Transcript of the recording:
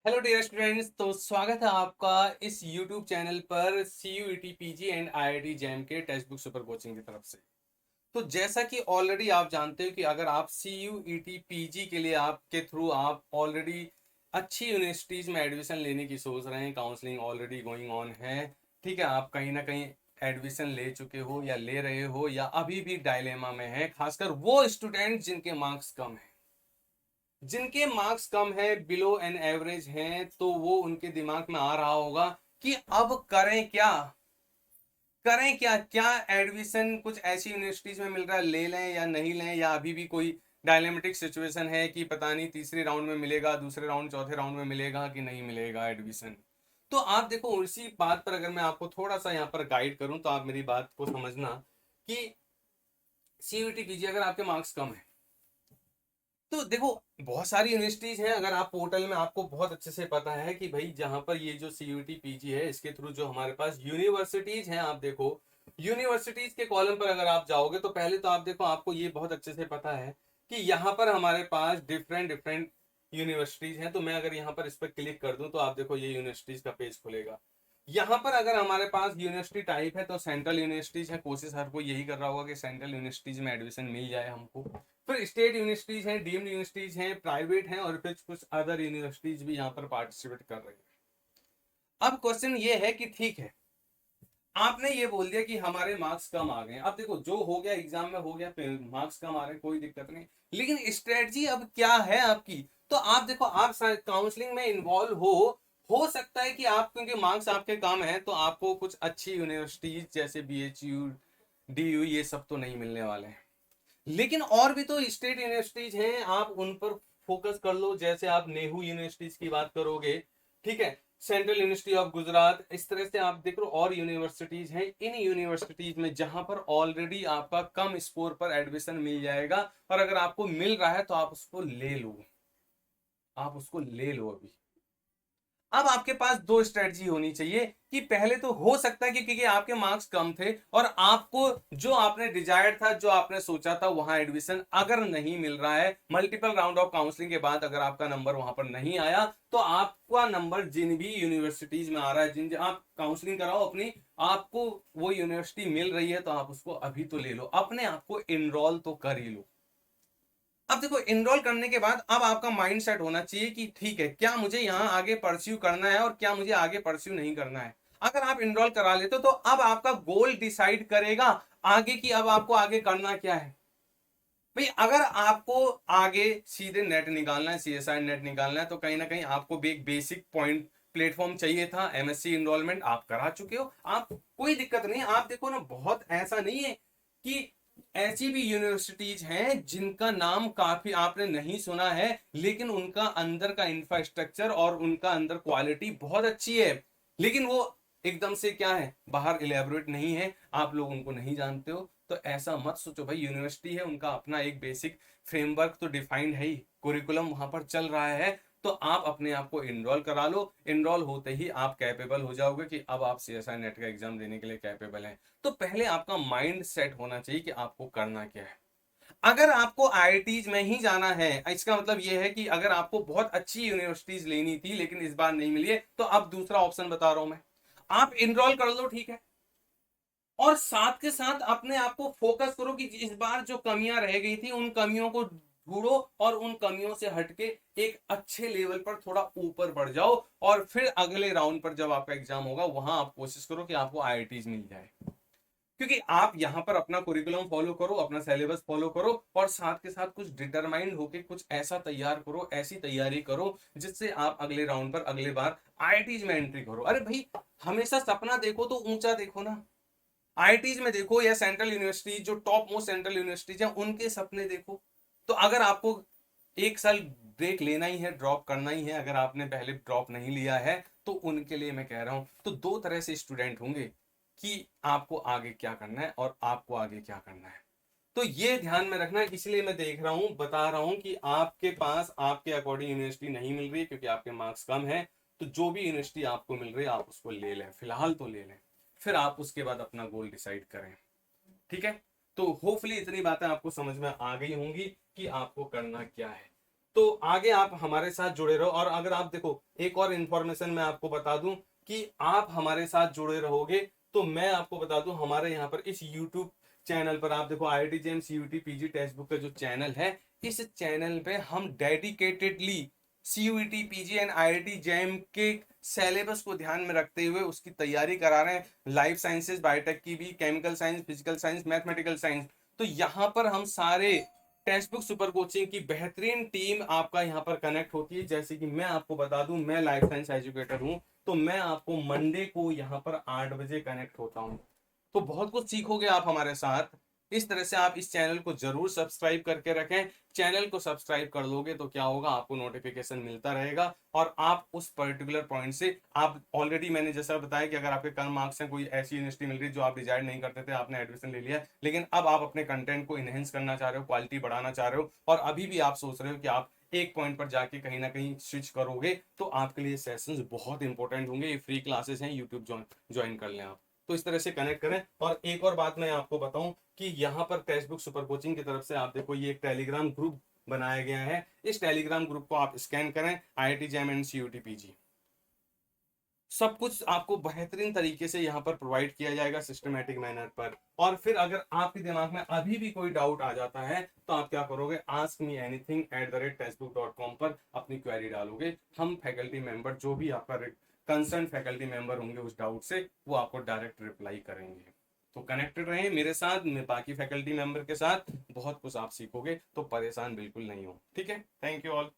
Hello dear students, तो स्वागत है आपका इस यूट्यूब चैनल पर CUET PG and IIT jam के टेक्स्ट बुक सुपर कोचिंग की तरफ से। तो जैसा कि ऑलरेडी आप जानते हो कि अगर आप CUET पीजी के लिए आपके थ्रू आप ऑलरेडी अच्छी यूनिवर्सिटीज में एडमिशन लेने की सोच रहे हैं, काउंसलिंग ऑलरेडी गोइंग ऑन है, ठीक है, आप कहीं ना कहीं एडमिशन ले चुके हो या ले रहे हो या अभी भी डायलेमा में है, खासकर वो स्टूडेंट जिनके मार्क्स कम है, जिनके मार्क्स कम है, बिलो एन एवरेज हैं, तो वो उनके दिमाग में आ रहा होगा कि अब करें क्या, करें क्या, क्या एडमिशन कुछ ऐसी यूनिवर्सिटीज में मिल रहा है, ले लें या नहीं लें, या अभी भी कोई डायलेमेटिक सिचुएशन है कि पता नहीं तीसरे राउंड में मिलेगा, दूसरे राउंड चौथे राउंड में मिलेगा कि नहीं मिलेगा एडमिशन। तो आप देखो, उसी बात पर अगर मैं आपको थोड़ा सा यहाँ पर गाइड करूं तो आप मेरी बात को समझना कि CUET पीजी अगर आपके मार्क्स कम है तो देखो, बहुत सारी यूनिवर्सिटीज हैं, अगर आप पोर्टल में आपको बहुत अच्छे से पता है कि भाई जहां पर ये जो CUET पीजी है इसके थ्रू जो हमारे पास यूनिवर्सिटीज हैं, आप देखो यूनिवर्सिटीज के कॉलम पर अगर आप जाओगे तो पहले तो आप देखो, आपको ये बहुत अच्छे से पता है कि यहाँ पर हमारे पास डिफरेंट डिफरेंट यूनिवर्सिटीज हैं। तो मैं अगर यहाँ पर इस पर क्लिक कर दूं तो आप देखो ये यूनिवर्सिटीज का पेज खुलेगा। यहाँ पर अगर हमारे पास यूनिवर्सिटी टाइप है तो सेंट्रल यूनिवर्सिटीज है, कोशिश हर कोई यही कर रहा होगा कि सेंट्रल यूनिवर्सिटीज में एडमिशन मिल जाए हमको। फिर स्टेट यूनिवर्सिटीज हैं, डीम्ड यूनिवर्सिटीज हैं, प्राइवेट हैं, और फिर कुछ अदर यूनिवर्सिटीज भी यहाँ पर पार्टिसिपेट कर रही हैं। अब क्वेश्चन ये है कि ठीक है, आपने ये बोल दिया कि हमारे मार्क्स कम आ गए, अब देखो जो हो गया एग्जाम में हो गया, फिर मार्क्स कम आ रहे हैं, कोई दिक्कत नहीं, लेकिन स्ट्रेटजी अब क्या है आपकी। तो आप देखो, आप काउंसलिंग में इन्वॉल्व हो सकता है कि आप, क्योंकि मार्क्स आपके कम है तो आपको कुछ अच्छी यूनिवर्सिटीज जैसे BHU DU ये सब तो नहीं मिलने वाले हैं, लेकिन और भी तो स्टेट यूनिवर्सिटीज हैं, आप उन पर फोकस कर लो। जैसे आप नेहरू यूनिवर्सिटीज की बात करोगे, ठीक है, सेंट्रल यूनिवर्सिटी ऑफ गुजरात, इस तरह से आप देख लो और यूनिवर्सिटीज हैं। इन यूनिवर्सिटीज में जहां पर ऑलरेडी आपका कम स्कोर पर एडमिशन मिल जाएगा, और अगर आपको मिल रहा है तो आप उसको ले लो, आप उसको ले लो अभी। अब आपके पास दो स्ट्रेटजी होनी चाहिए कि पहले तो हो सकता है कि क्योंकि आपके मार्क्स कम थे और आपको जो आपने डिजायर्ड था, जो आपने सोचा था, वहां एडमिशन अगर नहीं मिल रहा है, मल्टीपल राउंड ऑफ काउंसलिंग के बाद अगर आपका नंबर वहां पर नहीं आया, तो आपका नंबर जिन भी यूनिवर्सिटीज में आ रहा है, जिन आप काउंसलिंग कराओ अपनी, आपको वो यूनिवर्सिटी मिल रही है तो आप उसको अभी तो ले लो, अपने आप को इनरोल तो कर ही लो। अब देखो, इनरोल करने के बाद अब आपका माइंड सेट होना चाहिए कि ठीक है, क्या मुझे यहाँ आगे परस्यू करना है और क्या मुझे आगे परस्यू नहीं करना है। अगर आप इनरोल करा लेते हो तो अब आपका गोल डिसाइड करेगा आगे की, अब आपको आगे करना क्या है। भाई अगर आपको आगे सीधे नेट निकालना है, CSI नेट निकालना है, तो कहीं ना कहीं आपको भी एक बेसिक पॉइंट प्लेटफॉर्म चाहिए था। MSc इनरोलमेंट आप करा चुके हो, आप कोई दिक्कत नहीं। आप देखो ना, बहुत ऐसा नहीं है कि ऐसी भी यूनिवर्सिटीज हैं जिनका नाम काफी आपने नहीं सुना है, लेकिन उनका अंदर का इंफ्रास्ट्रक्चर और उनका अंदर क्वालिटी बहुत अच्छी है, लेकिन वो एकदम से क्या है, बाहर इलेबोरेट नहीं है, आप लोग उनको नहीं जानते हो। तो ऐसा मत सोचो भाई, यूनिवर्सिटी है, उनका अपना एक बेसिक फ्रेमवर्क तो डिफाइंड है ही, कुरिकुलम वहां पर चल रहा है, तो आप अपने आप को इनरोल करा लो। इनरोल होते ही आप कैपेबल हो जाओगे कि अब आप CSI नेट का एग्जाम देने के लिए कैपेबल हैं। तो पहले आपका माइंड सेट होना चाहिए कि आपको करना क्या है। अगर आपको IITs में ही जाना है, इसका मतलब यह है कि अगर आपको बहुत अच्छी यूनिवर्सिटीज लेनी थी लेकिन इस बार नहीं मिली है, तो अब दूसरा ऑप्शन बता रहा हूं मैं, आप इनरोल कर लो, ठीक है, और साथ के साथ अपने आप को फोकस करो कि इस बार जो कमियां रह गई थी उन कमियों को ढूंढो और उन कमियों से हटके एक अच्छे लेवल पर थोड़ा ऊपर बढ़ जाओ, और फिर अगले राउंड पर जब आपका एग्जाम होगा वहां आप कोशिश करो कि आपको IITs मिल जाए। क्योंकि आप यहां पर अपना कुरिकुलम फॉलो करो, अपना सिलेबस फॉलो करो, और साथ के साथ कुछ डिटरमाइंड होके कुछ ऐसा तैयार करो, ऐसी तैयारी करो जिससे आप अगले राउंड पर अगले बार IITs में एंट्री करो। अरे भाई, हमेशा सपना देखो तो ऊंचा देखो ना, IITs में देखो या सेंट्रल यूनिवर्सिटी जो टॉप मोस्ट सेंट्रल यूनिवर्सिटीज है उनके सपने देखो। तो अगर आपको एक साल ब्रेक लेना ही है, ड्रॉप करना ही है, अगर आपने पहले ड्रॉप नहीं लिया है, तो उनके लिए मैं कह रहा हूं, तो दो तरह से स्टूडेंट होंगे कि आपको आगे क्या करना है और आपको आगे क्या करना है। तो ये ध्यान में रखना, इसलिए मैं देख रहा हूं, बता रहा हूं कि आपके पास आपके अकॉर्डिंग यूनिवर्सिटी नहीं मिल रही है क्योंकि आपके मार्क्स कम है, तो जो भी यूनिवर्सिटी आपको मिल रही है आप उसको ले लें, फिलहाल तो ले लें, फिर आप उसके बाद अपना गोल डिसाइड करें, ठीक है। तो होपफुली इतनी बातें आपको समझ में आ गई होंगी कि आपको करना क्या है। तो आगे आप हमारे साथ जुड़े रहो। और अगर आप देखो, एक और इन्फॉर्मेशन मैं आपको बता दूं कि आप हमारे साथ जुड़े रहोगे तो मैं आपको बता दूं, हमारे यहाँ पर इस यूट्यूब चैनल पर आप देखो, IIT JAM CUET PG textbook का जो चैनल है, इस चैनल पे हम dedicatedly CUET PG and IIT JAM के सिलेबस को ध्यान में रखते हुए उसकी तैयारी करा रहे हैं। लाइफ साइंसेज, बायोटेक की भी, chemical science, physical science, mathematical science. तो यहाँ पर हम सारे टेक्स्ट बुक सुपर कोचिंग की बेहतरीन टीम आपका यहाँ पर कनेक्ट होती है। जैसे कि मैं आपको बता दूं, मैं लाइफ साइंस एजुकेटर हूं, तो मैं आपको मंडे को यहाँ पर 8 बजे कनेक्ट होता हूं। तो बहुत कुछ सीखोगे आप हमारे साथ। इस तरह से आप इस चैनल को जरूर सब्सक्राइब करके रखें। चैनल को सब्सक्राइब कर लोगे तो क्या होगा, आपको नोटिफिकेशन मिलता रहेगा और आप उस पर्टिकुलर पॉइंट से, आप ऑलरेडी मैंने जैसा बताया कि अगर आपके कम मार्क्स हैं, कोई ऐसी यूनिवर्सिटी मिल रही जो आप डिजायर नहीं करते थे, आपने एडमिशन ले लिया, लेकिन अब आप अपने कंटेंट को इनहेंस करना चाह रहे हो, क्वालिटी बढ़ाना चाह रहे हो, और अभी भी आप सोच रहे हो कि आप एक पॉइंट पर जाके कहीं ना कहीं स्विच करोगे, तो आपके लिए सेशंस बहुत इंपॉर्टेंट होंगे। ये फ्री क्लासेस हैं, यूट्यूब ज्वाइन कर लें आप। तो इस तरह से कनेक्ट करें। और एक और बात मैं आपको बताऊं कि यहाँ पर टेक्स्ट बुक सुपर कोचिंग की तरफ से आप देखो, ये एक टेलीग्राम ग्रुप बनाया गया है। इस टेलीग्राम ग्रुप को आप स्कैन करें, IIT JAM and CUET PG, सब कुछ आपको बेहतरीन तरीके से यहाँ पर प्रोवाइड किया जाएगा सिस्टमेटिक मैनर पर। और फिर अगर आपके दिमाग में अभी भी कोई डाउट आ जाता है तो आप क्या करोगे, askmeanything@textbook.com पर अपनी क्वेरी डालोगे। हम फैकल्टी मेंबर, जो भी आपका कंसर्न फैकल्टी मेंबर होंगे उस डाउट से, वो आपको डायरेक्ट रिप्लाई करेंगे। तो कनेक्टेड रहें मेरे साथ, मैं बाकी फैकल्टी मेंबर के साथ, बहुत कुछ आप सीखोगे, तो परेशान बिल्कुल नहीं हो। ठीक है, थैंक यू ऑल।